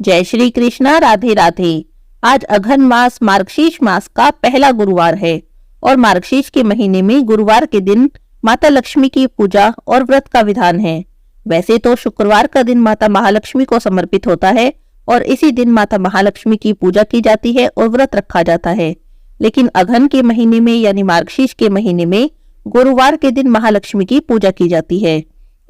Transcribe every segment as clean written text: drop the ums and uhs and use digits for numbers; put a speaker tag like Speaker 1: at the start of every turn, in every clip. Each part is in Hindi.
Speaker 1: जय श्री कृष्णा। राधे राधे। आज अघन मास मार्गशीर्ष मास का पहला गुरुवार है और मार्गशीर्ष के महीने में गुरुवार के दिन माता लक्ष्मी की पूजा और व्रत का विधान है। वैसे तो शुक्रवार का दिन माता महालक्ष्मी को समर्पित होता है और इसी दिन माता महालक्ष्मी की पूजा की जाती है और व्रत रखा जाता है, लेकिन अघन के महीने में यानी मार्गशीर्ष के महीने में गुरुवार के दिन महालक्ष्मी की पूजा की जाती है।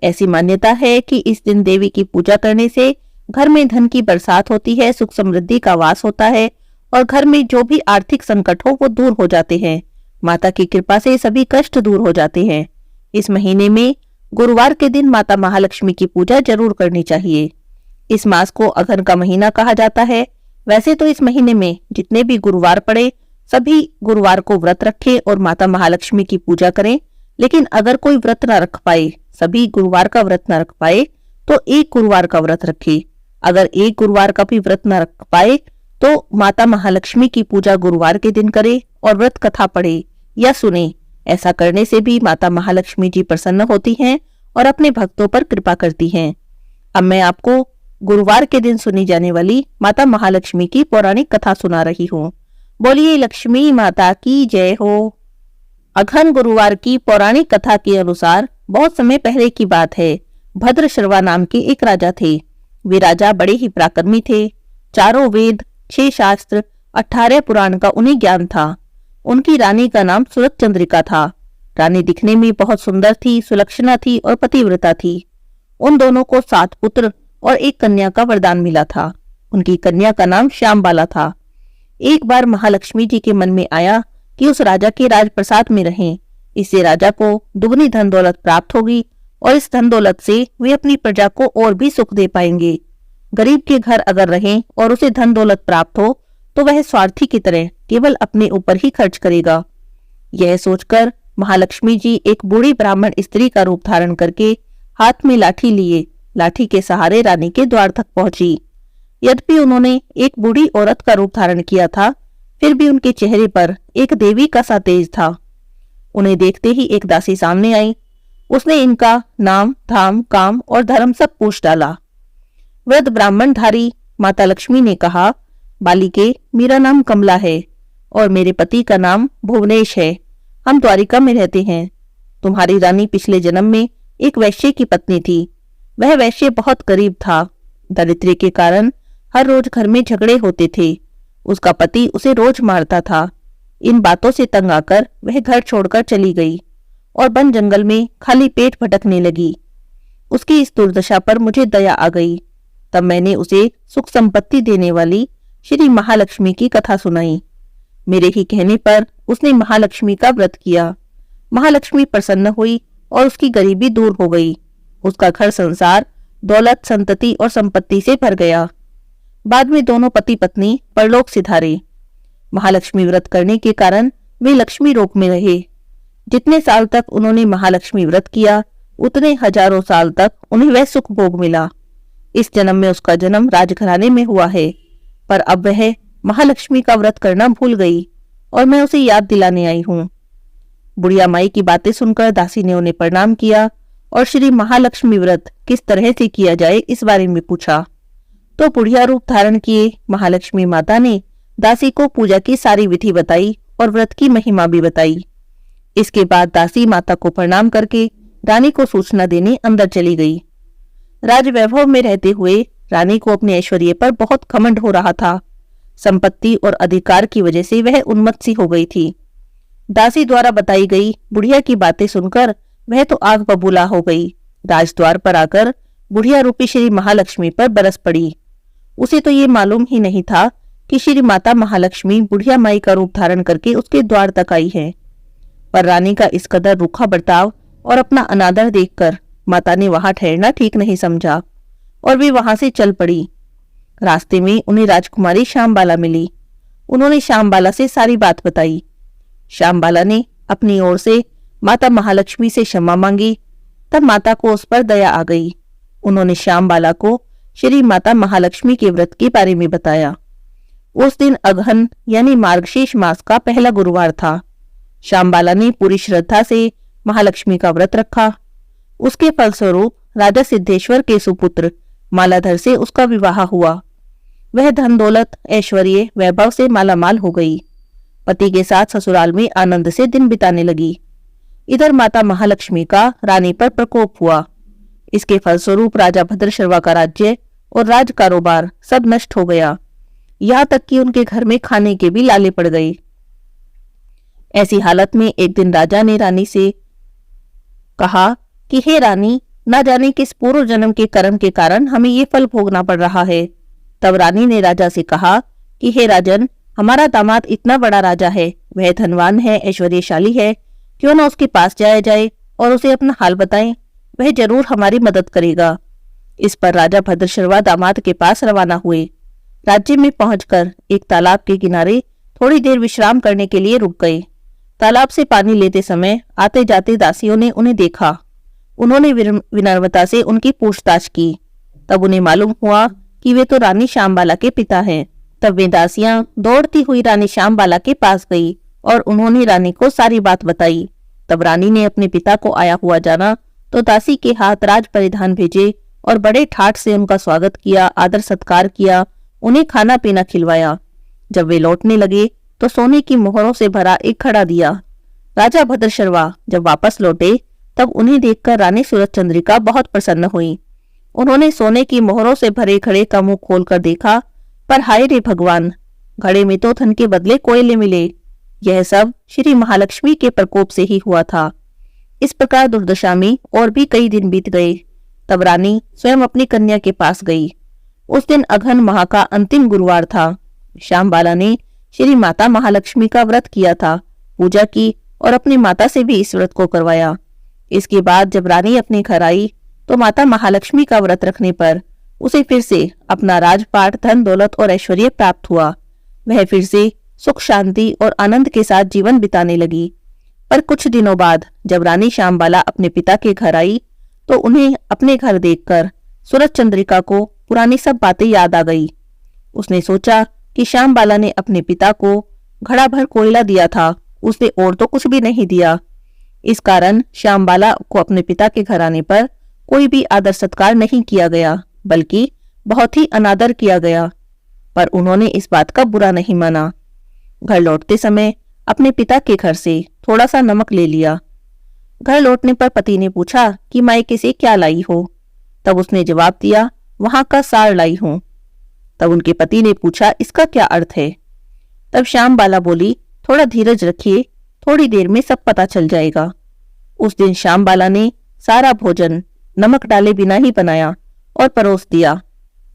Speaker 1: ऐसी मान्यता है कि इस दिन देवी की पूजा करने से घर में धन की बरसात होती है, सुख समृद्धि का वास होता है और घर में जो भी आर्थिक संकट हो वो दूर हो जाते हैं। माता की कृपा से सभी कष्ट दूर हो जाते हैं। इस महीने में गुरुवार के दिन माता महालक्ष्मी की पूजा जरूर करनी चाहिए। इस मास को अघन का महीना कहा जाता है। वैसे तो इस महीने में जितने भी गुरुवार पड़े सभी गुरुवार को व्रत रखें और माता महालक्ष्मी की पूजा करें, लेकिन अगर कोई व्रत न रख पाए, सभी गुरुवार का व्रत न रख पाए तो एक गुरुवार का व्रत रखे। अगर एक गुरुवार का भी व्रत न रख पाए तो माता महालक्ष्मी की पूजा गुरुवार के दिन करे और व्रत कथा पढ़े या सुने। ऐसा करने से भी माता महालक्ष्मी जी प्रसन्न होती हैं और अपने भक्तों पर कृपा करती हैं। अब मैं आपको गुरुवार के दिन सुनी जाने वाली माता महालक्ष्मी की पौराणिक कथा सुना रही हूँ। बोलिए लक्ष्मी माता की जय हो। अघन गुरुवार की पौराणिक कथा के अनुसार बहुत समय पहले की बात है। भद्रश्रवा नाम के एक राजा थे। वे राजा बड़े ही पराक्रमी थे। 4 वेद, 6 शास्त्र, 18 पुराण का उन्हें ज्ञान था। उनकी रानी का नाम सुरत चंद्रिका था। रानी दिखने में बहुत सुंदर थी, सुलक्षणा थी और पतिव्रता थी। उन दोनों को 7 पुत्र और एक कन्या का वरदान मिला था। उनकी कन्या का नाम श्यामबाला था। एक बार महालक्ष्मी जी के मन में आया कि उस राजा के राजप्रसाद में रहें। इससे राजा को दुगनी धन दौलत प्राप्त होगी और इस धन दौलत से वे अपनी प्रजा को और भी सुख दे पाएंगे। गरीब के घर अगर रहें और उसे धन दौलत प्राप्त हो तो वह स्वार्थी की तरह केवल अपने ऊपर ही खर्च करेगा। यह सोचकर महालक्ष्मी जी एक बूढ़ी ब्राह्मण स्त्री का रूप धारण करके हाथ में लाठी लिए लाठी के सहारे रानी के द्वार तक पहुंची। यद्यपि उन्होंने एक बूढ़ी औरत का रूप धारण किया था, फिर भी उनके चेहरे पर एक देवी का सा तेज था। उन्हें देखते ही एक दासी सामने आई। उसने इनका नाम, धाम, काम और धर्म सब पूछ डाला। वृद्ध ब्राह्मणधारी माता लक्ष्मी ने कहा, बालिके, मेरा नाम कमला है और मेरे पति का नाम भुवनेश है। हम द्वारिका में रहते हैं। तुम्हारी रानी पिछले जन्म में एक वैश्य की पत्नी थी। वह वैश्य बहुत गरीब था। दारिद्र्य के कारण हर रोज घर में झगड़े होते थे। उसका पति उसे रोज मारता था। इन बातों से तंग आकर वह घर छोड़कर चली गई और वन जंगल में खाली पेट भटकने लगी। उसकी इस दुर्दशा पर मुझे दया आ गई। तब मैंने उसे सुख संपत्ति देने वाली श्री महालक्ष्मी की कथा सुनाई। मेरे ही कहने पर उसने महालक्ष्मी का व्रत किया। महालक्ष्मी प्रसन्न हुई और उसकी गरीबी दूर हो गई। उसका घर संसार दौलत, संतति और संपत्ति से भर गया। बाद में दोनों पति पत्नी परलोक सिधारे। महालक्ष्मी व्रत करने के कारण वे लक्ष्मी रोग में रहे। जितने साल तक उन्होंने महालक्ष्मी व्रत किया उतने हजारों साल तक उन्हें वह सुख भोग मिला। इस जन्म में उसका जन्म राजघराने में हुआ है, पर अब वह महालक्ष्मी का व्रत करना भूल गई और मैं उसे याद दिलाने आई हूँ। बुढ़िया माई की बातें सुनकर दासी ने उन्हें प्रणाम किया और श्री महालक्ष्मी व्रत किस तरह से किया जाए इस बारे में पूछा। तो बुढ़िया रूप धारण किए महालक्ष्मी माता ने दासी को पूजा की सारी विधि बताई और व्रत की महिमा भी बताई। इसके बाद दासी माता को प्रणाम करके रानी को सूचना देने अंदर चली गई। राजवैभव में रहते हुए रानी को अपने ऐश्वर्य पर बहुत घमंड हो रहा था। संपत्ति और अधिकार की वजह से वह उन्मत्त सी हो गई थी। दासी द्वारा बताई गई बुढ़िया की बातें सुनकर वह तो आग बबूला हो गई। राजद्वार पर आकर बुढ़िया रूपी श्री महालक्ष्मी पर बरस पड़ी। उसे तो ये मालूम ही नहीं था कि श्री माता महालक्ष्मी बुढ़िया माई का रूप धारण करके उसके द्वार तक आई है। पर रानी का इस कदर रूखा बर्ताव और अपना अनादर देखकर माता ने वहां ठहरना ठीक नहीं समझा और वे वहां से चल पड़ी। रास्ते में उन्हें राजकुमारी श्यामबाला मिली। उन्होंने श्यामबाला से सारी बात बताई। श्यामबाला ने अपनी ओर से माता महालक्ष्मी से क्षमा मांगी। तब माता को उस पर दया आ गई। उन्होंने श्यामबाला को श्री माता महालक्ष्मी के व्रत के बारे में बताया। उस दिन अघन यानी मार्गशीर्ष मास का पहला गुरुवार था। श्यामबाला ने पूरी श्रद्धा से महालक्ष्मी का व्रत रखा। उसके फलस्वरूप राजा सिद्धेश्वर के सुपुत्र मालाधर से उसका विवाह हुआ। वह धन दौलत ऐश्वर्य वैभव से मालामाल हो गई। पति के साथ ससुराल में आनंद से दिन बिताने लगी। इधर माता महालक्ष्मी का रानी पर प्रकोप हुआ। इसके फलस्वरूप राजा भद्रशर्वा का राज्य और राज कारोबार सब नष्ट हो गया। यहाँ तक कि उनके घर में खाने के भी लाले पड़ गए। ऐसी हालत में एक दिन राजा ने रानी से कहा कि हे रानी, न जाने किस पूर्व जन्म के कर्म के कारण हमें ये फल भोगना पड़ रहा है। तब रानी ने राजा से कहा कि हे राजन, हमारा दामाद इतना बड़ा राजा है, वह धनवान है, ऐश्वर्यशाली है, क्यों न उसके पास जाया जाए और उसे अपना हाल बताएं, वह जरूर हमारी मदद करेगा। इस पर राजा भद्रशर्वा दामाद के पास रवाना हुए। राज्य में पहुंचकर एक तालाब के किनारे थोड़ी देर विश्राम करने के लिए रुक गए। तालाब से पानी लेते समय आते जाते दासियों ने उन्हें देखा। उन्होंने विनम्रता से उनकी पूछताछ की। तब उन्हें मालूम हुआ कि वे तो रानी श्यामबाला के पिता हैं। तब वे दासियां दौड़ती हुई रानी श्यामबाला के पास गई और उन्होंने रानी को सारी बात बताई। तब रानी ने अपने पिता को आया हुआ जाना तो दासी के हाथ राज परिधान भेजे और बड़े ठाठ से उनका स्वागत किया, आदर सत्कार किया, उन्हें खाना पीना खिलवाया। जब वे लौटने लगे तो सोने की मोहरों से भरा एक खड़ा दिया। राजा भद्रशर्वा जब वापस लौटे तब उन्हें देखकर रानी सूरजचंद्रिका बहुत प्रसन्न हुई। उन्होंने सोने की मोहरों से भरे घड़े का मुंह खोलकर देखा, पर हाय रे भगवान, घड़े में तो धन के बदले कोयले मिले। यह सब श्री महालक्ष्मी के प्रकोप से ही हुआ था। इस प्रकार दुर्दशा में और भी कई दिन बीत गए। तब रानी स्वयं अपनी कन्या के पास गई। उस दिन अघन माह का अंतिम गुरुवार था। श्यामबाला ने श्री माता महालक्ष्मी का व्रत किया था, पूजा की और अपनी माता से भी इस व्रत को करवाया। इसके बाद जब रानी अपने घर आई तो माता महालक्ष्मी का व्रत रखने पर उसे फिर से अपना राजपाट, धन दौलत और ऐश्वर्य प्राप्त हुआ। वह फिर से सुख शांति और आनंद के साथ जीवन बिताने लगी। पर कुछ दिनों बाद जब रानी श्यामबाला अपने पिता के घर आई तो उन्हें अपने घर देखकर सूरजचंद्रिका को पुरानी सब बातें याद आ गई। उसने सोचा कि श्यामबाला ने अपने पिता को घड़ा भर कोयला दिया था, उसने और तो कुछ भी नहीं दिया। इस कारण श्यामबाला को अपने पिता के घर आने पर कोई भी आदर सत्कार नहीं किया गया, बल्कि बहुत ही अनादर किया गया। पर उन्होंने इस बात का बुरा नहीं माना। घर लौटते समय अपने पिता के घर से थोड़ा सा नमक ले लिया। घर लौटने पर पति ने पूछा कि मायके से क्या लाई हो? तब उसने जवाब दिया, वहां का सार लाई हूं। तब उनके पति ने पूछा, इसका क्या अर्थ है? तब श्यामबाला बोली, थोड़ा धीरज रखिए, थोड़ी देर में सब पता चल जाएगा। उस दिन श्यामबाला ने सारा भोजन नमक डाले बिना ही बनाया और परोस दिया।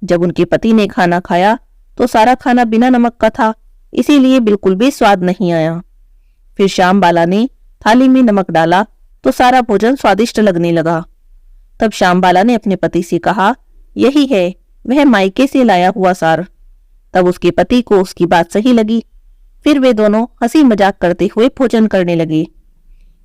Speaker 1: जब उनके पति ने खाना खाया तो सारा खाना बिना नमक का था, इसीलिए बिल्कुल भी स्वाद नहीं आया। फिर श्यामबाला ने थाली में नमक डाला तो सारा भोजन स्वादिष्ट लगने लगा। तब श्यामबाला ने अपने पति से कहा, यही है वह मायके से लाया हुआ सार। तब उसके पति को उसकी बात सही लगी। फिर वे दोनों हंसी मजाक करते हुए भोजन करने लगे।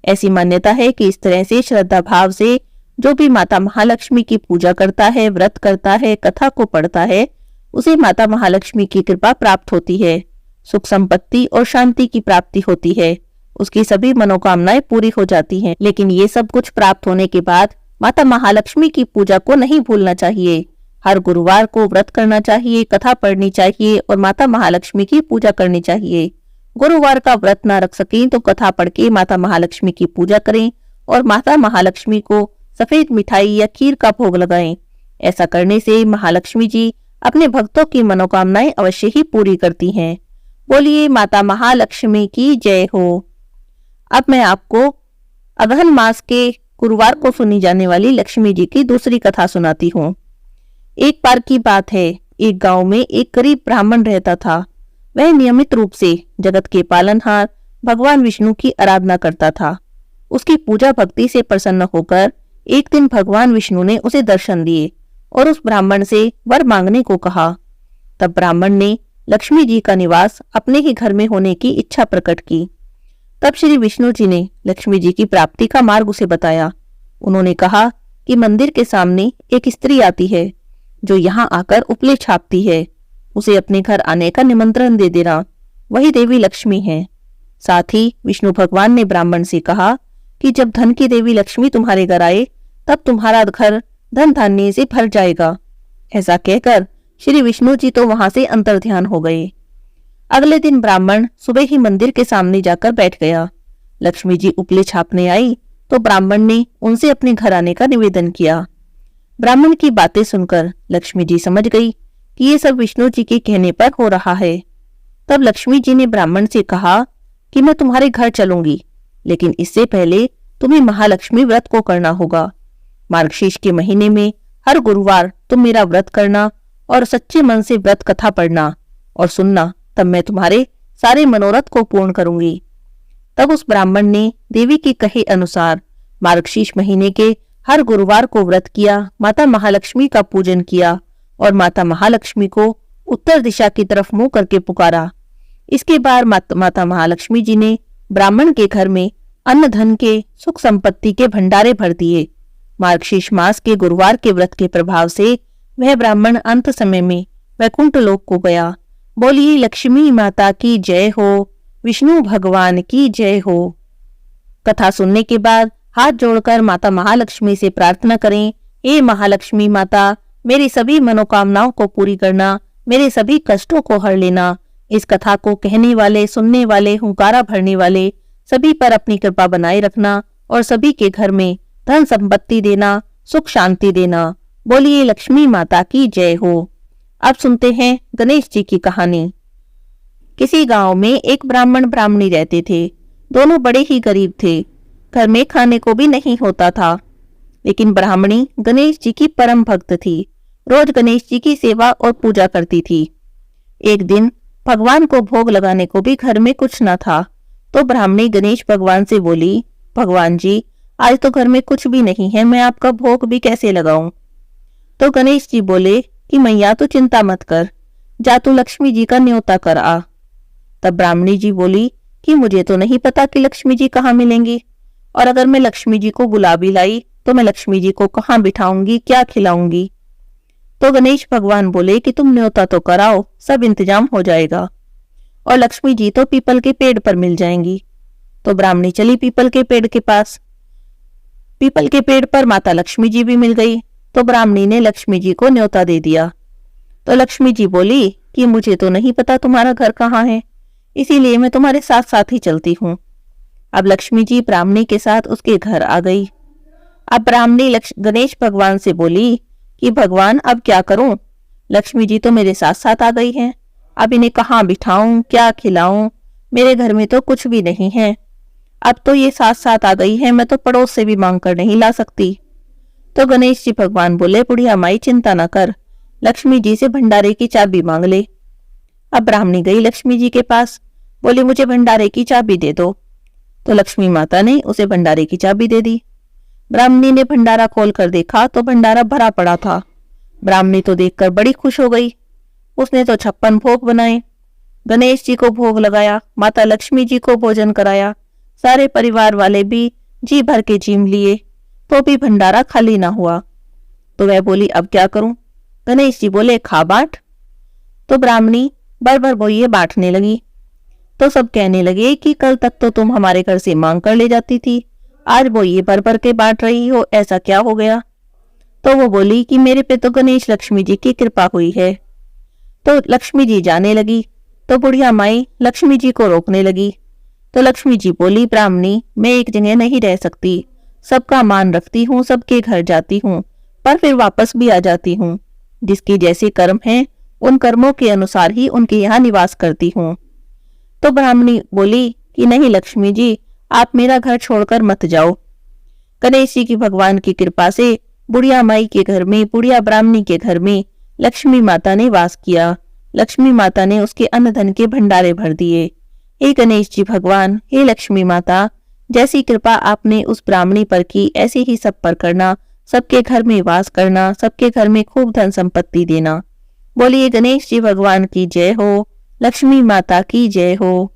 Speaker 1: ऐसी मान्यता है कि इस तरह से श्रद्धा भाव से जो भी माता महालक्ष्मी की पूजा करता है, व्रत करता है, कथा को पढ़ता है, उसे माता महालक्ष्मी की कृपा प्राप्त होती है, सुख संपत्ति और शांति की प्राप्ति होती है, उसकी सभी मनोकामनाएं पूरी हो जाती हैं। लेकिन ये सब कुछ प्राप्त होने के बाद माता महालक्ष्मी की पूजा को नहीं भूलना चाहिए। हर गुरुवार को व्रत करना चाहिए, कथा पढ़नी चाहिए और माता महालक्ष्मी की पूजा करनी चाहिए। गुरुवार का व्रत ना रख सकें तो कथा पढ़ के माता महालक्ष्मी की पूजा करें और माता महालक्ष्मी को सफेद मिठाई या खीर का भोग लगाएं। ऐसा करने से महालक्ष्मी जी अपने भक्तों की मनोकामनाएं अवश्य ही पूरी करती हैं। बोलिए माता महालक्ष्मी की जय हो। अब मैं आपको अगहन मास के गुरुवार को सुनी जाने वाली लक्ष्मी जी की दूसरी कथा सुनाती हूँ। एक बार की बात है, एक गांव में एक गरीब ब्राह्मण रहता था। वह नियमित रूप से जगत के पालनहार भगवान विष्णु की आराधना करता था। उसकी पूजा भक्ति से प्रसन्न होकर एक दिन भगवान विष्णु ने उसे दर्शन दिए और उस ब्राह्मण से वर मांगने को कहा। तब ब्राह्मण ने लक्ष्मी जी का निवास अपने ही घर में होने की इच्छा प्रकट की। तब श्री विष्णु जी ने लक्ष्मी जी की प्राप्ति का मार्ग उसे बताया। उन्होंने कहा कि मंदिर के सामने एक स्त्री आती है जो यहाँ आकर उपले छापती है, उसे अपने घर आने का निमंत्रण दे देना, वही देवी लक्ष्मी है। साथ ही विष्णु भगवान ने ब्राह्मण से कहा कि जब धन की देवी लक्ष्मी तुम्हारे घर आए तब तुम्हारा घर धन धान्य से भर जाएगा। ऐसा कहकर श्री विष्णु जी तो वहां से अंतर्ध्यान हो गए। अगले दिन ब्राह्मण सुबह ही मंदिर के सामने जाकर बैठ गया। लक्ष्मी जी उपले छापने आई तो ब्राह्मण ने उनसे अपने घर आने का निवेदन किया। ब्राह्मण की बातें सुनकर लक्ष्मी जी समझ गई कि ये सब विष्णु जी के कहने पर हो रहा है। तब लक्ष्मी जी ने ब्राह्मण से कहा कि मैं तुम्हारे घर चलूंगी, लेकिन इससे पहले तुम्हें महालक्ष्मी व्रत को करना होगा। मार्गशीर्ष के महीने में हर गुरुवार तुम मेरा व्रत करना और सच्चे मन से व्रत कथा पढ़ना और सुनना, तब मैं तुम्हारे सारे मनोरथ को पूर्ण करूंगी। तब उस ब्राह्मण ने देवी के कहे अनुसार मार्गशीर्ष महीने के हर गुरुवार को व्रत किया, माता महालक्ष्मी का पूजन किया और माता महालक्ष्मी को उत्तर दिशा की तरफ मुंह करके पुकारा। इसके बाद माता महालक्ष्मी जी ने ब्राह्मण के घर में अन्न धन के सुख संपत्ति के भंडारे भर दिए। मार्गशीर्ष मास के गुरुवार के व्रत के प्रभाव से वह ब्राह्मण अंत समय में वैकुंठ लोक को गया। बोलिए लक्ष्मी माता की जय हो, विष्णु भगवान की जय हो। कथा सुनने के बाद हाथ जोड़कर माता महालक्ष्मी से प्रार्थना करें, हे महालक्ष्मी माता, मेरी सभी मनोकामनाओं को पूरी करना, मेरे सभी कष्टों को हर लेना। इस कथा को कहने वाले, सुनने वाले, हुंकारा भरने वाले सभी पर अपनी कृपा बनाए रखना और सभी के घर में धन संपत्ति देना, सुख शांति देना। बोलिए लक्ष्मी माता की जय हो। अब सुनते हैं गणेश जी की कहानी। किसी गांव में एक ब्राह्मण ब्राह्मणी रहते थे। दोनों बड़े ही गरीब थे। घर में खाने को भी नहीं होता था, लेकिन ब्राह्मणी गणेश जी की परम भक्त थी। रोज गणेश जी की सेवा और पूजा करती थी। एक दिन भगवान को भोग लगाने को भी घर में कुछ न था, तो ब्राह्मणी गणेश भगवान से बोली, भगवान जी, आज तो घर में कुछ भी नहीं है, मैं आपका भोग भी कैसे लगाऊं? तो गणेश जी बोले कि मैया तू चिंता मत कर, जा तू लक्ष्मी जी का न्योता कर आ। तब ब्राह्मणी जी बोली कि मुझे तो नहीं पता कि लक्ष्मी जी कहाँ मिलेंगी, और अगर मैं लक्ष्मी जी को बुला भी लाई तो मैं लक्ष्मी जी को कहाँ बिठाऊंगी, क्या खिलाऊंगी? तो गणेश भगवान बोले कि तुम न्योता तो कराओ, सब इंतजाम हो जाएगा और लक्ष्मी जी तो पीपल के पेड़ पर मिल जाएंगी। तो ब्राह्मणी चली पीपल के पेड़ के पास। पीपल के पेड़ पर माता लक्ष्मी जी भी मिल गई। तो ब्राह्मणी ने लक्ष्मी जी को न्योता दे दिया। तो लक्ष्मी जी बोली कि मुझे तो नहीं पता तुम्हारा घर कहाँ है, इसीलिए मैं तुम्हारे साथ साथ ही चलती हूँ। अब लक्ष्मी जी ब्राह्मणी के साथ उसके घर आ गई। अब ब्राह्मणी गणेश भगवान से बोली कि भगवान अब क्या करूं, लक्ष्मी जी तो मेरे साथ साथ आ गई हैं, अब इन्हें कहाँ बिठाऊं, क्या खिलाऊं, मेरे घर में तो कुछ भी नहीं है। अब तो ये साथ साथ आ गई है, मैं तो पड़ोस से भी मांग कर नहीं ला सकती। तो गणेश जी भगवान बोले, बुढ़िया माई चिंता न कर, लक्ष्मी जी से भंडारे की चाबी मांग ले। अब ब्राह्मणी गई लक्ष्मी जी के पास, बोली मुझे भंडारे की चाबी दे दो। तो लक्ष्मी माता ने उसे भंडारे की चाबी दे दी। ब्राह्मणी ने भंडारा खोल कर देखा तो भंडारा भरा पड़ा था। ब्राह्मणी तो देखकर बड़ी खुश हो गई। उसने तो 56 भोग बनाए, गणेश जी को भोग लगाया, माता लक्ष्मी जी को भोजन कराया, सारे परिवार वाले भी जी भर के जीम लिए, तो भी भंडारा खाली ना हुआ। तो वह बोली अब क्या करूं? गणेश जी बोले खा बांट। तो ब्राह्मणी बर बोइये बांटने लगी। तो सब कहने लगे कि कल तक तो तुम हमारे घर से मांग कर ले जाती थी, आज बोइये बर के बांट रही हो, ऐसा क्या हो गया? तो वो बोली कि मेरे पे तो गणेश लक्ष्मी जी की कृपा हुई है। तो लक्ष्मी जी जाने लगी। तो बुढ़िया माई लक्ष्मी जी को रोकने लगी। तो लक्ष्मी जी बोली, ब्राह्मणी मैं एक जगह नहीं रह सकती, सबका मान रखती हूँ, सबके घर जाती हूँ, पर फिर वापस भी आ जाती हूँ। जिसके जैसे कर्म हैं उन कर्मों के अनुसार ही उनके यहाँ निवास करती हूँ। तो ब्राह्मणी बोली कि नहीं लक्ष्मी जी, आप मेरा घर छोड़कर मत जाओ। गणेश जी की भगवान की कृपा से बुढ़िया माई के घर में, बुढ़िया ब्राह्मणी के घर में लक्ष्मी माता ने वास किया। लक्ष्मी माता ने उसके अन्न धन के भंडारे भर दिए। हे गणेश जी भगवान, हे लक्ष्मी माता, जैसी कृपा आपने उस ब्राह्मणी पर की ऐसे ही सब पर करना, सबके घर में वास करना, सबके घर में खूब धन संपत्ति देना। बोलिए गणेश जी भगवान की जय हो, लक्ष्मी माता की जय हो।